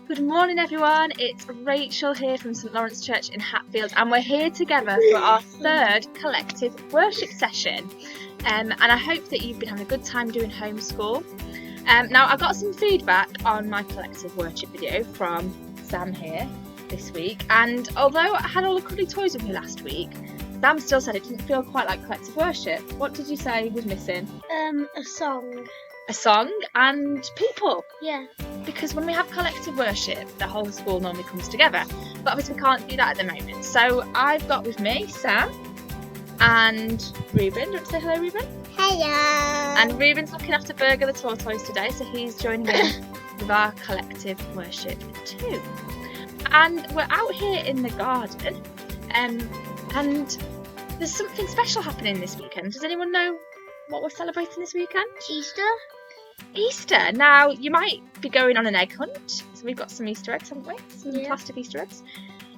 Good morning everyone, it's Rachel here from St Lawrence Church in Hatfield and we're here together for our third collective worship session and I hope that you've been having a good time doing homeschool. Now I got some feedback on my collective worship video from Sam here this week, and although I had all the cuddly toys with me last week, Sam still said it didn't feel quite like collective worship. What did you say was missing? A song. A song and people. Yeah. Because when we have collective worship, the whole school normally comes together. But obviously we can't do that at the moment. So I've got with me Sam and Ruben. Do you want to say hello, Ruben? Hello. And Ruben's looking after Burger the tortoise today, so he's joining in with our collective worship too. And we're out here in the garden, and there's something special happening this weekend. Does anyone know what we're celebrating this weekend? Easter. Now, you might be going on an egg hunt. So we've got some Easter eggs, haven't we? Some plastic Easter eggs.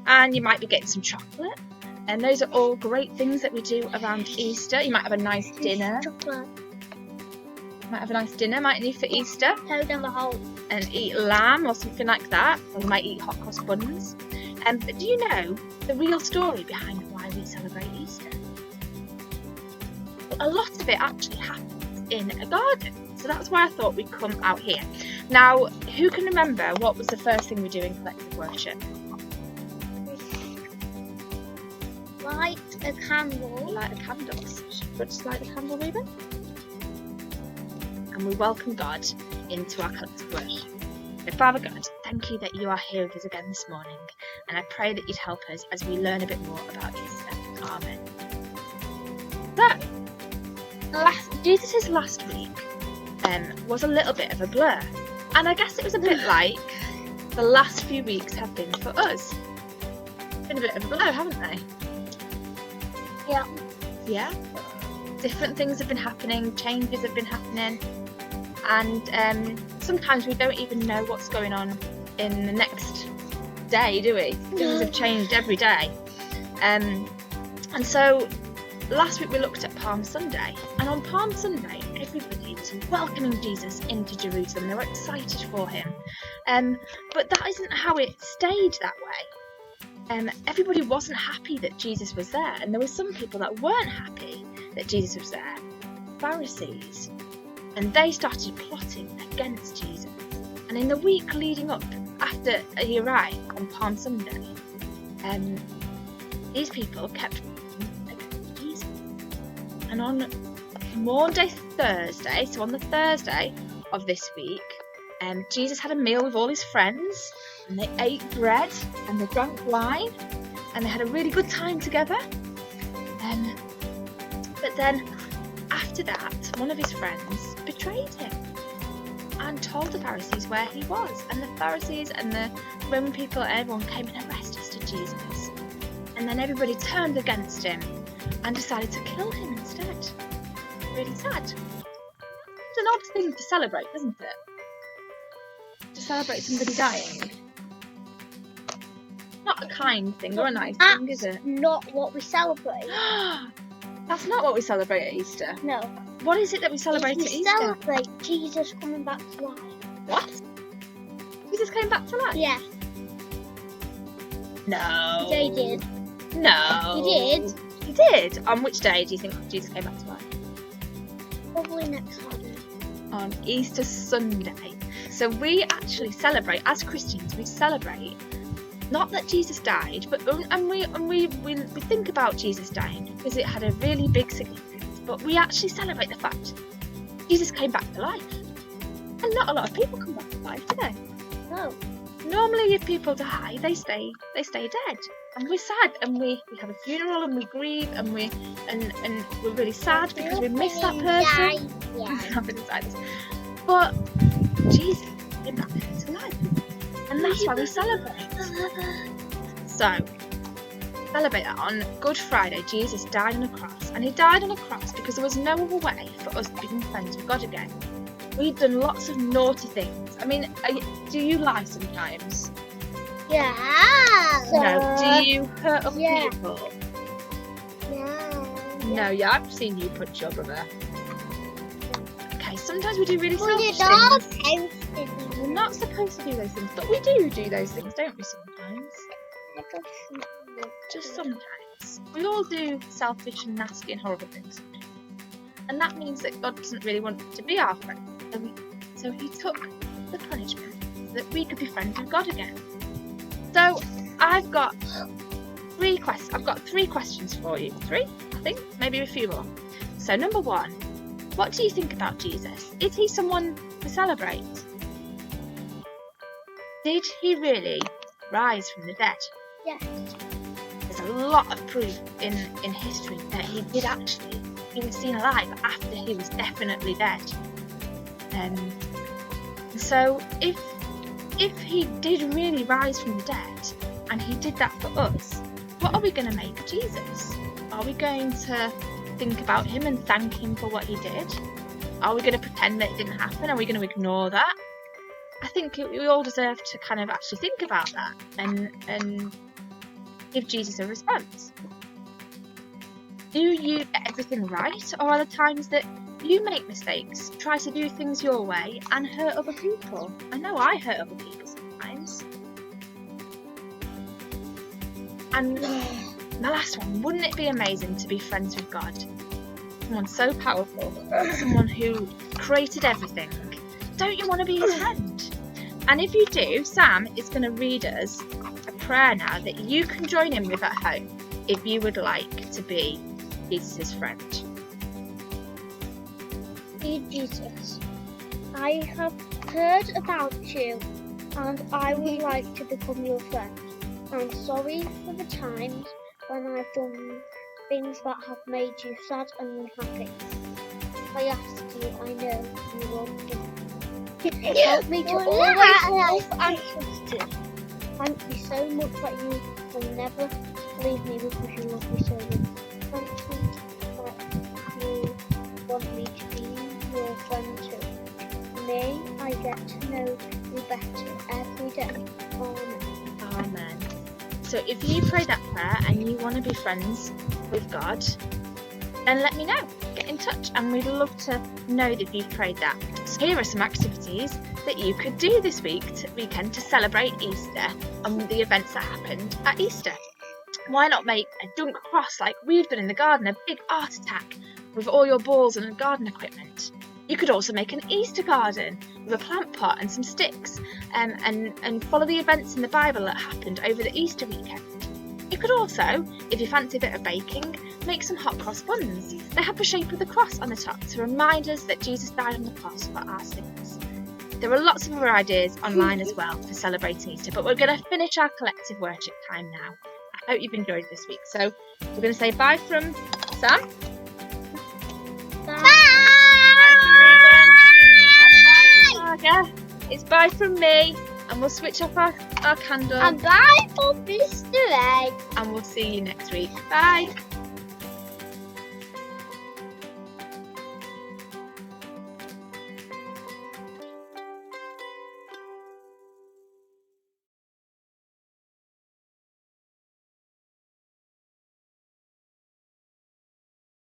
And you might be getting some chocolate. And those are all great things that we do around Easter. You might have a nice dinner. Chocolate. Might have a nice dinner, mightn't you, for Easter? Go down the hole. And eat lamb or something like that. Or you might eat hot cross buns. But do you know the real story behind why we celebrate Easter? Well, a lot of it actually happens in a garden. So that's why I thought we'd come out here. Now, who can remember what was the first thing we do in collective worship? Light a candle. Light a candle. Let's light the candle, Ruben. And we welcome God into our collective worship. So, Father God, thank you that you are here with us again this morning. And I pray that you'd help us as we learn a bit more about Easter. Amen. So, Jesus' last week was a little bit of a blur, and I guess it was a bit like the last few weeks have been for us. Been a bit of a blur, haven't they? Yeah. Different things have been happening, changes have been happening, and sometimes we don't even know what's going on in the next day, do we? Things have changed every day, and so last week we looked at Palm Sunday, and on Palm Sunday everybody was welcoming Jesus into Jerusalem. They were excited for him, but that isn't how it stayed that way. Everybody wasn't happy that Jesus was there, and there were some people that weren't happy that Jesus was there, Pharisees, and they started plotting against Jesus. And in the week leading up after he arrived on Palm Sunday, these people kept and on Maundy Thursday, so on the Thursday of this week, Jesus had a meal with all his friends, and they ate bread and they drank wine and they had a really good time together. But then after that, one of his friends betrayed him and told the Pharisees where he was, and the Pharisees and the Roman people and everyone came and arrested Jesus, and then everybody turned against him and decided to kill him instead. Really sad. It's an odd thing to celebrate, isn't it? To celebrate somebody dying. Not a kind thing or a nice thing, is it? Not what we celebrate. That's not what we celebrate at Easter. No. What is it that we celebrate at Easter? We celebrate Jesus coming back to life. What? Jesus came back to life? Yeah. No. They did. No. He did. He did? On which day do you think Jesus came back to life? Probably next Sunday. On Easter Sunday. So we actually celebrate, as Christians, we celebrate not that Jesus died, but we think about Jesus dying because it had a really big significance. But we actually celebrate the fact Jesus came back to life, and not a lot of people come back to life, do they? No. Normally, if people die, they stay dead, and we're sad, and we have a funeral, and we grieve, and we're really sad because we miss that person. Yeah. But Jesus came back to life, and that's why we celebrate. So, celebrate that on Good Friday. Jesus died on a cross, and he died on a cross because there was no other way for us to become friends with God again. We'd done lots of naughty things. I mean, do you lie sometimes? Yeah. No. Do you hurt other people? No. No, yeah, I've seen you punch your brother. Okay, sometimes we do really Well, you're selfish not things. supposed to We're not supposed to do those things, but we do those things, don't we, sometimes? Just sometimes. We all do selfish and nasty and horrible things sometimes. And that means that God doesn't really want to be our friend. So he took the punishment so that we could be friends with God again. So I've got three questions for you. 3, I think, maybe a few more. So number 1, what do you think about Jesus? Is he someone to celebrate? Did he really rise from the dead? Yes. There's a lot of proof in history that he did actually. He was seen alive after he was definitely dead. So if he did really rise from the dead and he did that for us, what are we going to make of Jesus? Are we going to think about him and thank him for what he did? Are we going to pretend that it didn't happen? Are we going to ignore that? I think we all deserve to kind of actually think about that and give Jesus a response. Do you get everything right, or are there times that you make mistakes, try to do things your way, and hurt other people? I know I hurt other people sometimes. And the last one, wouldn't it be amazing to be friends with God? Someone so powerful, someone who created everything. Don't you want to be his friend? And if you do, Sam is going to read us a prayer now that you can join in with at home if you would like to be Jesus' friend. Dear Jesus, I have heard about you and I would like to become your friend. I'm sorry for the times when I've done things that have made you sad and unhappy. I ask you, I know you won't do. Help me to always love and trust you. Thank you so much that you will never leave me because you love me so much. Thank you that you want me to be your friend too. May I get to know you better every day. Amen. Amen. So if you pray that prayer and you want to be friends with God, then let me know. Get in touch and we'd love to know that you've prayed that. So here are some activities that you could do this weekend to celebrate Easter and the events that happened at Easter. Why not make a dunk cross like we've done in the garden, a big art attack with all your balls and garden equipment? You could also make an Easter garden with a plant pot and some sticks and follow the events in the Bible that happened over the Easter weekend. You could also, if you fancy a bit of baking, make some hot cross buns. They have the shape of the cross on the top to remind us that Jesus died on the cross for our sins. There are lots of other ideas online as well for celebrating Easter, but we're going to finish our collective worship time now. I hope you've enjoyed this week. So we're going to say bye from Sam. Bye. Bye from Regan. And bye from Marga. It's bye from me. And we'll switch off our candle. And bye for Mr. Egg. And we'll see you next week. Bye.